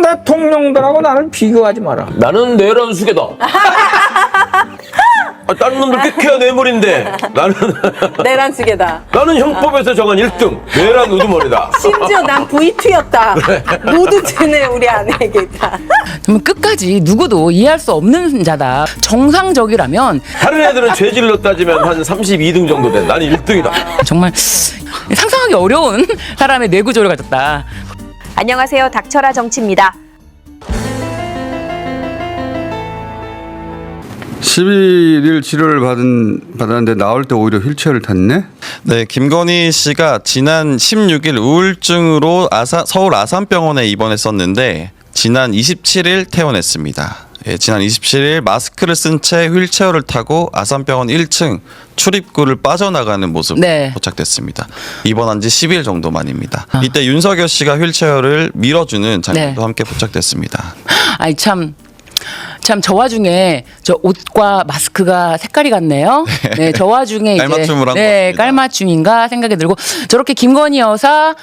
다른 대통령들하고 나를 비교하지 마라. 나는 내란 수계다. 다른 놈들 꽤 뇌물인데 나는 내란 쓰게다. 나는 형법에서 정한 1등 내란 우두머리다. 심지어 난 V2였다. 모두 죄는 우리 아내에게 있다. 정말 끝까지 누구도 이해할 수 없는 자다. 정상적이라면 다른 애들은 죄질로 따지면 한 32등 정도 돼. 나는 1등이다. 정말 상상하기 어려운 사람의 뇌구조를 가졌다. 안녕하세요. 닥쳐라 정치입니다. 11일 치료를 받았는데 나올 때 오히려 휠체어를 탔네? 네, 김건희 씨가 지난 16일 우울증으로 서울 아산병원에 입원했었는데 지난 27일 퇴원했습니다. 예, 지난 27일 마스크를 쓴 채 휠체어를 타고 아산병원 1층 출입구를 빠져나가는 모습 네. 포착됐습니다. 입원한 지 10일 정도 만입니다. 이때 윤석열 씨가 휠체어를 밀어주는 장면도 네. 함께 포착됐습니다. 아이 참 저 와중에 저 옷과 마스크가 색깔이 같네요. 네, 저 와중에 이제 깔맞춤을 한 것 네, 같습니다. 깔맞춤인가 생각이 들고 저렇게 김건희 여사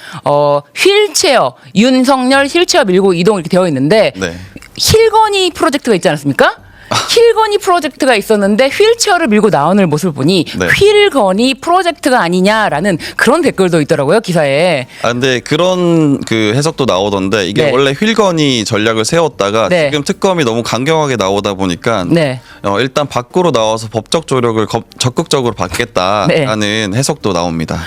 휠체어 윤석열 휠체어 밀고 이동 이렇게 되어 있는데 네. 힐건이 프로젝트가 있지 않았습니까? 힐건이 프로젝트가 있었는데 휠체어를 밀고 나오는 모습을 보니 네. 휠건이 프로젝트가 아니냐라는 그런 댓글도 있더라고요 기사에. 근데 그런 그 해석도 나오던데 이게 네. 원래 휠건이 전략을 세웠다가 네. 지금 특검이 너무 강경하게 나오다 보니까 네. 일단 밖으로 나와서 법적 조력을 적극적으로 받겠다라는 해석도 나옵니다.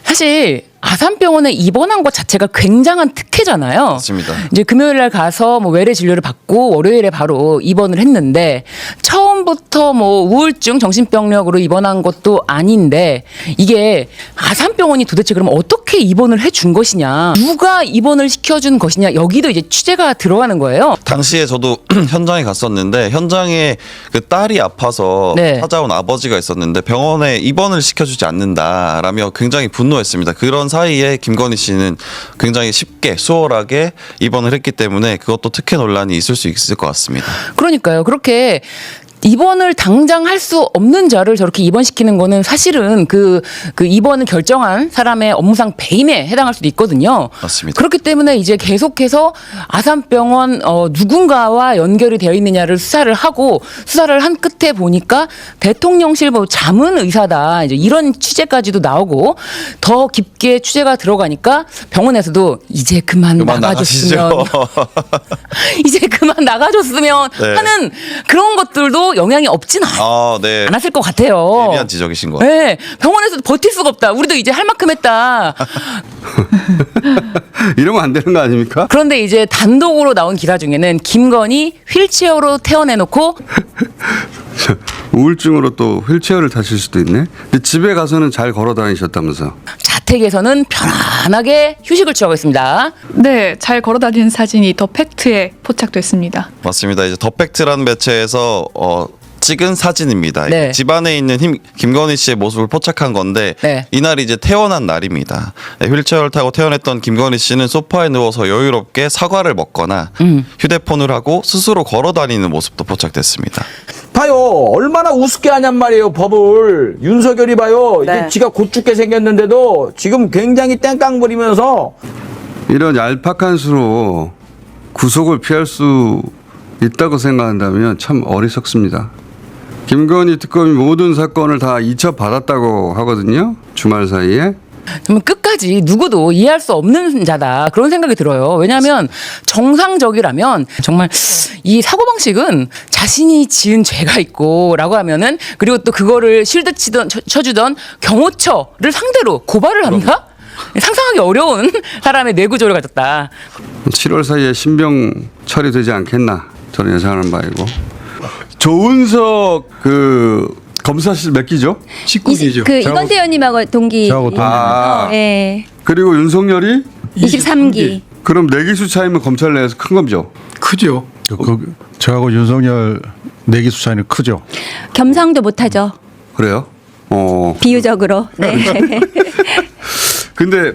사실 아산병원에 입원한 것 자체가 굉장한 특혜잖아요. 맞습니다. 이제 금요일 날 가서 뭐 외래 진료를 받고 월요일에 바로 입원을 했는데 처음부터 뭐 우울증 정신병력으로 입원한 것도 아닌데 이게 아산병원이 도대체 그럼 어떻게 입원을 해준 것이냐, 누가 입원을 시켜준 것이냐, 여기도 이제 취재가 들어가는 거예요. 당시에 저도 현장에 갔었는데 현장에 그 딸이 아파서 네. 찾아온 아버지가 있었는데 병원에 입원을 시켜주지 않는다라며 굉장히 분노했습니다. 그런 사이에 김건희 씨는 굉장히 쉽게 수월하게 입원을 했기 때문에 그것도 특혜 논란이 있을 수 있을 것 같습니다. 그러니까요. 그렇게 입원을 당장 할 수 없는 자를 저렇게 입원시키는 거는 사실은 그 입원을 결정한 사람의 업무상 배임에 해당할 수도 있거든요. 맞습니다. 그렇기 때문에 이제 계속해서 아산병원 누군가와 연결이 되어 있느냐를 수사를 한 끝에 보니까 대통령실 뭐 자문 의사다, 이제 이런 취재까지도 나오고 더 깊게 취재가 들어가니까 병원에서도 이제 그만 나가줬으면 이제 그만 나가줬으면 네. 하는 그런 것들도 영향이 없진 네. 않았을 것 같아요. 예리한 지적이신 것 같아요. 네, 병원에서도 버틸 수가 없다. 우리도 이제 할 만큼 했다. 이러면 안 되는 거 아닙니까? 그런데 이제 단독으로 나온 기사 중에는 김건희 휠체어로 태워내놓고 우울증으로 또 휠체어를 타실 수도 있네? 근데 집에 가서는 잘 걸어 다니셨다면서. 자택에서는 편안하게 휴식을 취하고 있습니다. 네, 잘 걸어다니는 사진이 더 팩트에 포착됐습니다. 맞습니다. 이제 더 팩트라는 매체에서 찍은 사진입니다. 네. 집안에 있는 김건희 씨의 모습을 포착한 건데 네. 이날이 이제 퇴원한 날입니다. 네, 휠체어를 타고 퇴원했던 김건희 씨는 소파에 누워서 여유롭게 사과를 먹거나 휴대폰을 하고 스스로 걸어 다니는 모습도 포착됐습니다. 봐요. 얼마나 우습게 하냔 말이에요, 법을. 윤석열이 봐요. 이게 네. 지가 곧 죽게 생겼는데도 지금 굉장히 땡깡 부리면서 이런 얄팍한 수로 구속을 피할 수 있다고 생각한다면 참 어리석습니다. 김건희 특검이 모든 사건을 다 이첩받았다고 하거든요. 주말 사이에. 정말 끝까지 누구도 이해할 수 없는 자다. 그런 생각이 들어요. 왜냐하면 정상적이라면 정말 이 사고방식은 자신이 지은 죄가 있고라고 하면은, 그리고 또 그거를 실드 쳐주던 경호처를 상대로 고발을 한다? 상상하기 어려운 사람의 뇌구조를 가졌다. 7월 사이에 신병 처리되지 않겠나 저는 예상하는 바이고. 조은석 검사실 몇 기죠? 19기죠. 이건태 의원님하고 동기. 저하고 동기. 네. 그리고 윤석열이 23기. 그럼 4기수 차이면 검찰 내에서 큰 겁죠? 크죠. 저하고 윤석열 내기수 차이는 크죠. 겸상도 못하죠. 그래요? 비유적으로. 네. 근데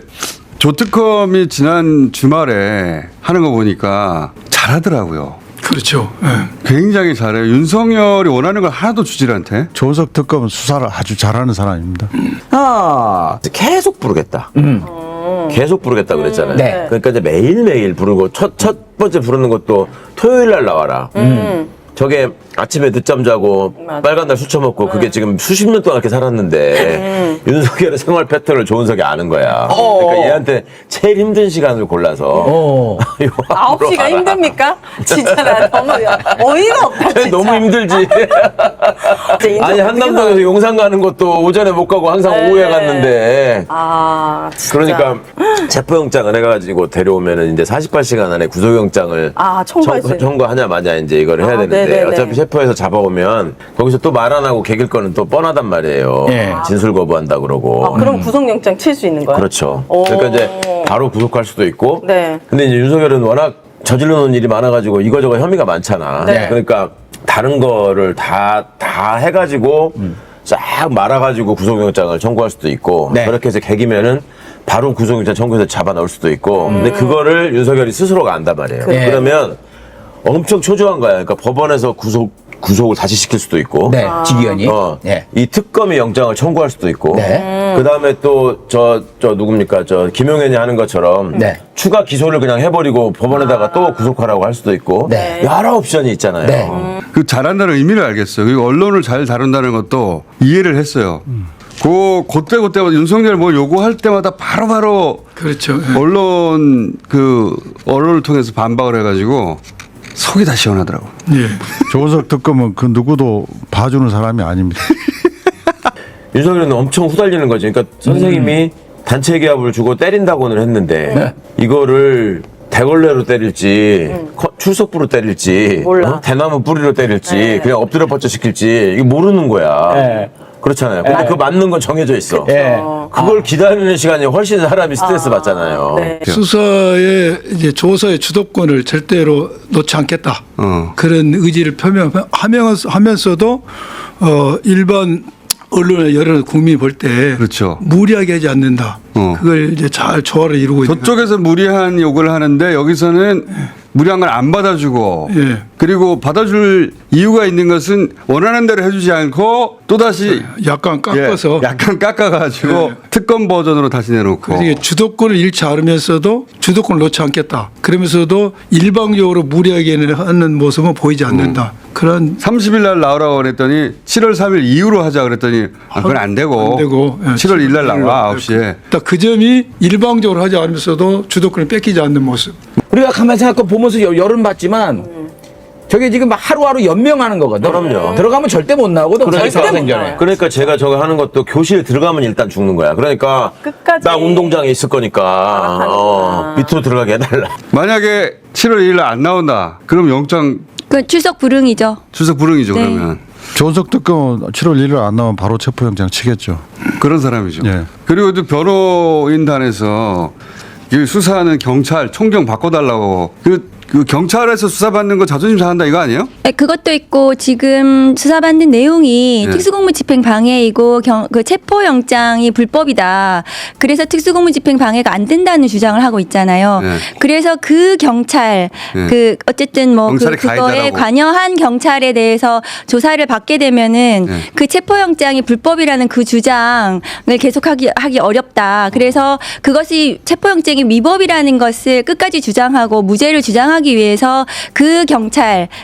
조특검이 지난 주말에 하는 거 보니까 잘하더라고요. 그렇죠. 네. 굉장히 잘해요. 윤석열이 원하는 걸 하나도 주질 않대. 조석 특검은 수사를 아주 잘하는 사람입니다. 계속 부르겠다. 계속 부르겠다 그랬잖아요. 네. 그러니까 이제 매일매일 부르고 첫 번째 부르는 것도 토요일 날 나와라. 저게 아침에 늦잠 자고 빨간 날 술 처먹고 그게 지금 수십 년 동안 이렇게 살았는데 윤석열의 생활 패턴을 조은석이 아는 거야. 그러니까 얘한테 제일 힘든 시간을 골라서 9시가 힘듭니까? 진짜 나 너무 어이가 없다 진짜. 너무 힘들지. 진짜 아니 인정 한남동에서 용산 가는 것도 오전에 못 가고 항상 네. 오후에 갔는데 아 진짜. 그러니까 체포영장을 해가지고 데려오면은 이제 48시간 안에 구속영장을 청구했어요. 청구하냐 마냐 이제 이거를 해야 되는데 네네네. 어차피 체포해서 잡아오면 거기서 또 말 안 하고 개길 거는 또 뻔하단 말이에요. 예. 진술 거부한다 그러고. 그럼 구속영장 칠 수 있는 거야? 그렇죠. 오. 그러니까 이제 바로 구속할 수도 있고. 네. 근데 이제 윤석열은 워낙 저질러 놓은 일이 많아가지고 이거저거 혐의가 많잖아. 네. 그러니까 다른 거를 다 해가지고 쫙 말아가지고 구속영장을 청구할 수도 있고. 네. 그렇게 해서 개기면은 바로 구속영장 청구해서 잡아 넣을 수도 있고. 근데 그거를 윤석열이 스스로가 안단 말이에요. 네. 그러면 엄청 초조한 거야. 그러니까 법원에서 구속을 다시 시킬 수도 있고. 네, 지기현이. 네. 이 특검이 영장을 청구할 수도 있고. 네. 그 다음에 또, 저 누굽니까? 김용현이 하는 것처럼. 네. 추가 기소를 그냥 해버리고 법원에다가 또 구속하라고 할 수도 있고. 네. 여러 옵션이 있잖아요. 네. 그 잘한다는 의미를 알겠어요. 그리고 언론을 잘 다룬다는 것도 이해를 했어요. 그때마다 윤석열 뭐 요구할 때마다 바로바로 그렇죠. 예. 언론을 통해서 반박을 해가지고 속이 다 시원하더라고. 예. 조은석 특검은 그 누구도 봐주는 사람이 아닙니다. 윤석열은 엄청 후달리는 거지. 그러니까 선생님이 단체 기합을 주고 때린다고는 했는데 이거를 대걸레로 때릴지 출석부로 때릴지 몰라. 대나무 뿌리로 때릴지 그냥 엎드려 뻗쳐 시킬지 이게 모르는 거야. 네. 그렇잖아요. 근데 그 맞는 건 정해져 있어. 예. 그걸 기다리는 시간이 훨씬 사람이 스트레스 받잖아요. 네. 수사의 이제 조사의 주도권을 절대로 놓지 않겠다. 그런 의지를 표명하면서도 일반 언론의 여러 국민이 볼 때 그렇죠. 무리하게 하지 않는다. 그걸 이제 잘 조화를 이루고 있는. 저쪽에서 무리한 욕을 하는데 여기서는 무리한 걸 안 받아주고 예. 그리고 받아줄 이유가 있는 것은 원하는 대로 해주지 않고 또다시 약간 깎아서 약간 깎아가지고 예. 특검 버전으로 다시 내놓고 그래서 주도권을 잃지 않으면서도 주도권을 놓지 않겠다. 그러면서도 일방적으로 무리하게 하는 모습은 보이지 않는다. 그런 30일 날 나오라고 그랬더니 7월 3일 이후로 하자 그랬더니 그건 안 되고, 안 되고, 예, 7월 1일 날 나와 9시에 딱 그 점이 일방적으로 하지 않으면서도 주도권을 뺏기지 않는 모습. 우리가 가만히 생각해 보면서 열은 받지만 저게 지금 막 하루하루 연명하는 거거든. 그럼요. 들어가면 절대 못 나오거든. 그러니까, 생전에. 그러니까 제가 저거 하는 것도 교실 들어가면 일단 죽는 거야. 그러니까 끝까지 나 운동장에 있을 거니까 알아가는구나. 밑으로 들어가게 해달라. 만약에 7월 2일 날 안 나온다. 그럼 영장 그 출석 불응이죠. 출석 불응이죠. 네. 그러면 조은석 특검은 7월 1일 안 나오면 바로 체포영장 치겠죠. 그런 사람이죠. 예. 그리고 또 변호인단에서 이 수사하는 경찰 총경 바꿔달라고 그 경찰에서 수사받는 거 자존심 상한다 이거 아니에요? 네, 그것도 있고 지금 수사받는 내용이 네. 특수공무집행 방해이고 그 체포영장이 불법이다. 그래서 특수공무집행 방해가 안 된다는 주장을 하고 있잖아요. 네. 그래서 그 경찰 네. 그 어쨌든 뭐 경찰이 그거에 가해자라고. 관여한 경찰에 대해서 조사를 받게 되면은 네. 그 체포영장이 불법이라는 그 주장을 계속하기 어렵다. 그래서 그것이 체포영장이 위법이라는 것을 끝까지 주장하고 무죄를 주장하기 위해서 그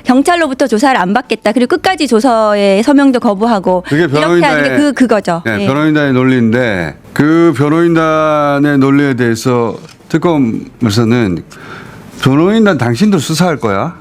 경찰로부터 조사를 안 받겠다. 그리고 끝까지 조서에 서명도 거부하고 그게 이렇게 하는 변호인단의 게 그거죠. 네, 예. 변호인단의 논리인데 그 변호인단의 논리에 대해서 특검에서는 변호인단 당신들 수사할 거야.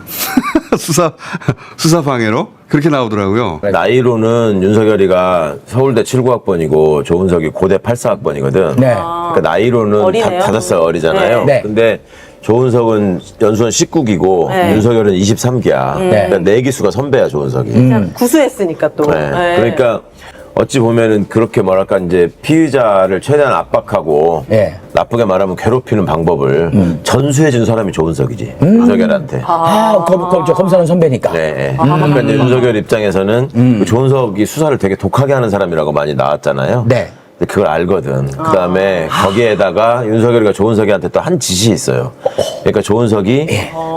수사 방해로 그렇게 나오더라고요. 나이로는 윤석열이가 서울대 79학번이고 조은석이 고대 84학번이거든. 네. 그러니까 나이로는 어리네요. 5살 어리잖아요. 네. 근데 조은석은 연수원 19기고 네. 윤석열은 23기야. 네. 그러니까 4기수가 선배야 조은석이. 구수했으니까 또. 네. 네. 그러니까 어찌 보면은 그렇게 뭐랄까 이제 피의자를 최대한 압박하고 예. 나쁘게 말하면 괴롭히는 방법을 전수해준 사람이 조은석이지 윤석열한테. 검사는 선배니까. 네. 그러니까 이제 윤석열 입장에서는 그 조은석이 수사를 되게 독하게 하는 사람이라고 많이 나왔잖아요. 네. 근데 그걸 알거든. 그 다음에 거기에다가 윤석열이가 조은석이한테 또 한 짓이 있어요. 그러니까 조은석이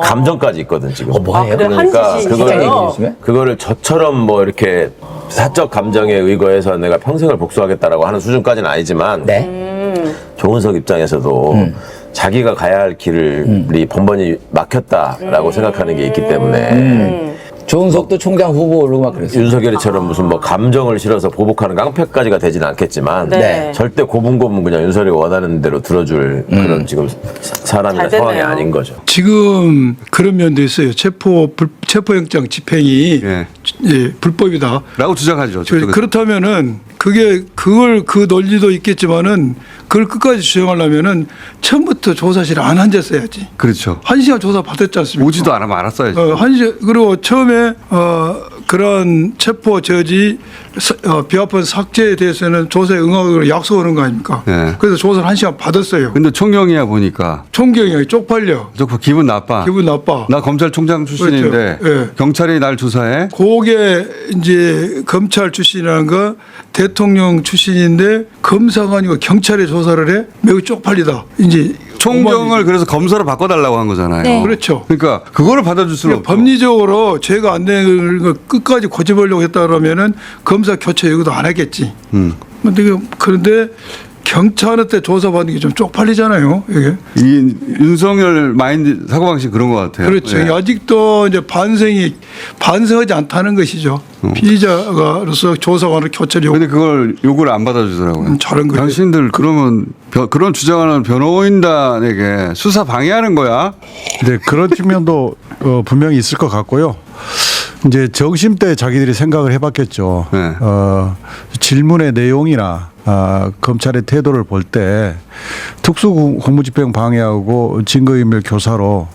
감정까지 있거든 지금. 뭐예요? 그래, 한 짓이 있어요? 그거를 저처럼 뭐 이렇게 사적 감정에 의거해서 내가 평생을 복수하겠다라고 하는 수준까지는 아니지만 네. 조은석 입장에서도 자기가 가야 할 길이 번번이 막혔다라고 생각하는 게 있기 때문에 조은석도 총장 후보 오르고 막 그랬어요. 윤석열이처럼 무슨 뭐 감정을 실어서 보복하는 깡패까지가 되진 않겠지만 네. 절대 고분고분 그냥 윤석열이 원하는 대로 들어줄 그런 지금 사람이나 잘 됐네요. 상황이 아닌 거죠. 지금 그런 면도 있어요. 체포영장 집행이 예. 예, 불법이다. 라고 주장하죠. 저쪽에서. 그렇다면은 그걸 그 논리도 있겠지만은 그걸 끝까지 주장하려면은 처음부터 조사실 안 앉았어야지. 그렇죠. 1시간 조사 받았지 않습니까? 오지도 않으면 알았어야죠. 1시간 그리고 처음에 그런 체포 저지 비합헌 삭제에 대해서는 조사에 응하기로 약속하는 거 아닙니까? 네. 그래서 조사를 1시간 받았어요. 근데 총경이야 보니까 총경이 쪽팔려. 저 기분 나빠. 기분 나빠. 나 검찰총장 출신인데 그렇죠. 예. 경찰이 날 조사해. 그게 이제 검찰 출신이라는 거 대통령 출신인데 검사가 아니고 경찰에 조사를 해? 매우 쪽팔리다. 이제 총경을 그래서 검사로 바꿔달라고 한 거잖아요. 네. 그렇죠. 그러니까 그거를 받아줄 수는 없죠. 법리적으로 죄가 안 되는 거 끝까지 고집하려고 했다 그러면은 검사 교체 요구도 안 하겠지. 그런데 경찰한테 조사받는 게 좀 쪽팔리잖아요. 이게. 이 윤석열 마인드 사고방식 그런 것 같아요. 그렇죠. 예. 아직도 이제 반성하지 않다는 것이죠. 피의자로서 조사관을 교체를 요구. 근데 그걸 요구를 안 받아주더라고요. 저런 거죠. 당신들 그러면 그런 주장하는 변호인단에게 수사 방해하는 거야? 네, 그런 측면도 분명히 있을 것 같고요. 이제 정심 때 자기들이 생각을 해봤겠죠. 네. 질문의 내용이나 검찰의 태도를 볼 때 특수 공무집행 방해하고 증거인멸 교사로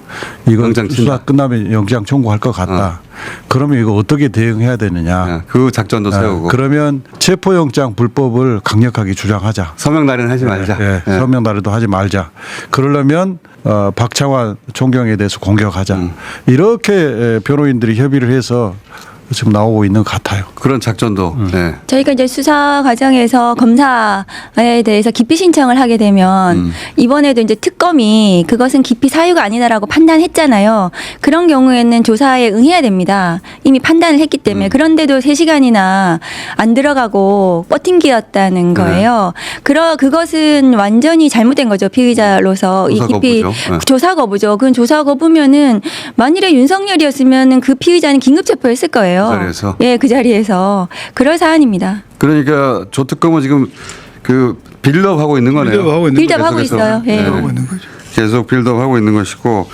이거 영장 수사 친다. 끝나면 영장 청구할 것 같다. 그러면 이거 어떻게 대응해야 되느냐. 그 작전도 세우고. 그러면 체포영장 불법을 강력하게 주장하자. 서명 날인하지 말자. 예, 예. 서명 날에도 하지 말자. 그러려면 박창환 총경에 대해서 공격하자. 이렇게 변호인들이 협의를 해서 지금 나오고 있는 것 같아요. 그런 작전도. 네. 저희가 이제 수사 과정에서 검사에 대해서 기피 신청을 하게 되면 이번에도 이제 특검이 그것은 기피 사유가 아니다라고 판단했잖아요. 그런 경우에는 조사에 응해야 됩니다. 이미 판단을 했기 때문에. 그런데도 3시간이나 안 들어가고 버팅기였다는 거예요. 그것은 완전히 잘못된 거죠. 피의자로서 이 조사 기피 거부죠. 네. 조사 거부죠. 그건 조사 거부면은 만일에 윤석열이었으면은 그 피의자는 긴급 체포했을 거예요. 그 자리에서? 예, 그 자리에서 그럴 사안입니다. 그러니까 조특검은 지금 그 빌드업하고 있는 거네요. 빌드업하고 있는 빌드업하고 계속해서. 있어요. 예. 네. 하고 있는 거죠. 계속 빌드업하고 있는 것이고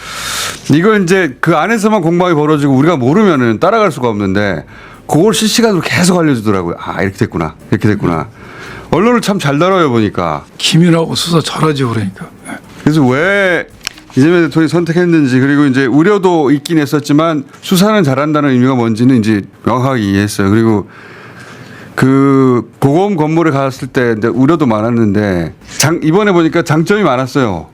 이걸 이제 그 안에서만 공방이 벌어지고 우리가 모르면은 따라갈 수가 없는데 그걸 실시간으로 계속 알려주더라고요. 아 이렇게 됐구나. 이렇게 됐구나. 언론을 참 잘 다뤄요 보니까. 기민하고 수사 잘하지 그러니까. 그래서 왜 이재명 대통령이 선택했는지 그리고 이제 우려도 있긴 했었지만 수사는 잘한다는 의미가 뭔지는 이제 명확하게 이해했어요. 그리고 그 고검 건물에 갔을 때 이제 우려도 많았는데 이번에 보니까 장점이 많았어요.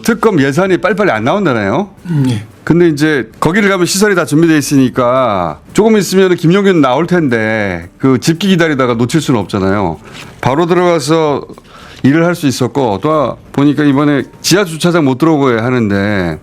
특검 예산이 빨리빨리 안 나온다나요? 예. 근데 이제 거기를 가면 시설이 다 준비되어 있으니까 조금 있으면 김용균 나올 텐데 그 집기 기다리다가 놓칠 수는 없잖아요. 바로 들어가서 일을 할 수 있었고 또 보니까 이번에 지하 주차장 못 들어오게 하는데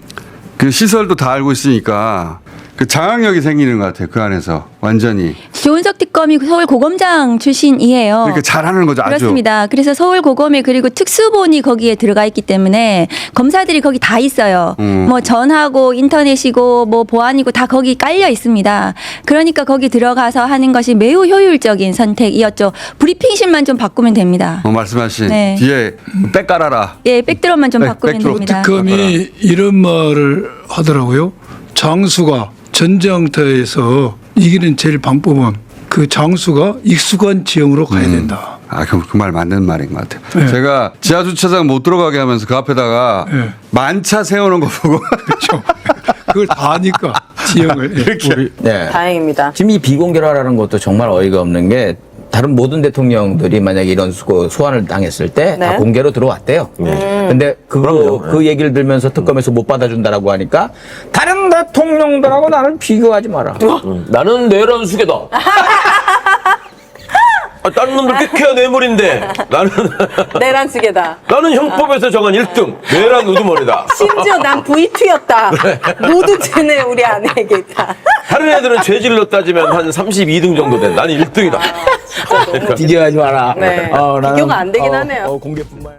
그 시설도 다 알고 있으니까 그 장악력이 생기는 것 같아요. 그 안에서 완전히. 조은석 특검이 서울 고검장 출신이에요. 그러니까 잘하는 거죠. 아주. 그렇습니다. 그래서 서울 고검에 그리고 특수본이 거기에 들어가 있기 때문에 검사들이 거기 다 있어요. 뭐 전화고 인터넷이고 뭐 보안이고 다 거기 깔려 있습니다. 그러니까 거기 들어가서 하는 것이 매우 효율적인 선택이었죠. 브리핑실만 좀 바꾸면 됩니다. 말씀하신 네. 뒤에 백 깔아라. 예, 백드럼만 좀 바꾸면 백드럼. 됩니다. 특검이 이런 말을 하더라고요. 장수가 전쟁터에서 이기는 제일 방법은 그 장수가 익숙한 지형으로 가야 된다. 그 말 맞는 말인 것 같아요. 네. 제가 지하 주차장 못 들어가게 하면서 그 앞에다가 네. 만차 세워놓은 거 보고 그렇죠. 그걸 다 아니까 지형을. 이렇게. 네. 다행입니다. 지금 이 비공개라는 것도 정말 어이가 없는 게 다른 모든 대통령들이 만약에 이런 소환을 당했을 때 다 네. 공개로 들어왔대요. 근데 그 얘기를 들면서 특검에서 못 받아준다라고 하니까 다른 대통령들하고 나를 비교하지 마라. 나는 내란 수계다. 다른 놈들 꽤 뇌물인데 내란 쓰게다. 나는 형법에서 정한 1등 내란 우두머리다. 심지어 난 V2였다. 모두 죄는 우리 아내에게 있다. 다른 애들은 죄질로 따지면 한 32등 정도 된. 나는 1등이다. 비교하지 마라. 네. 나는, 비교가 안 되긴 하네요. 공개뿐만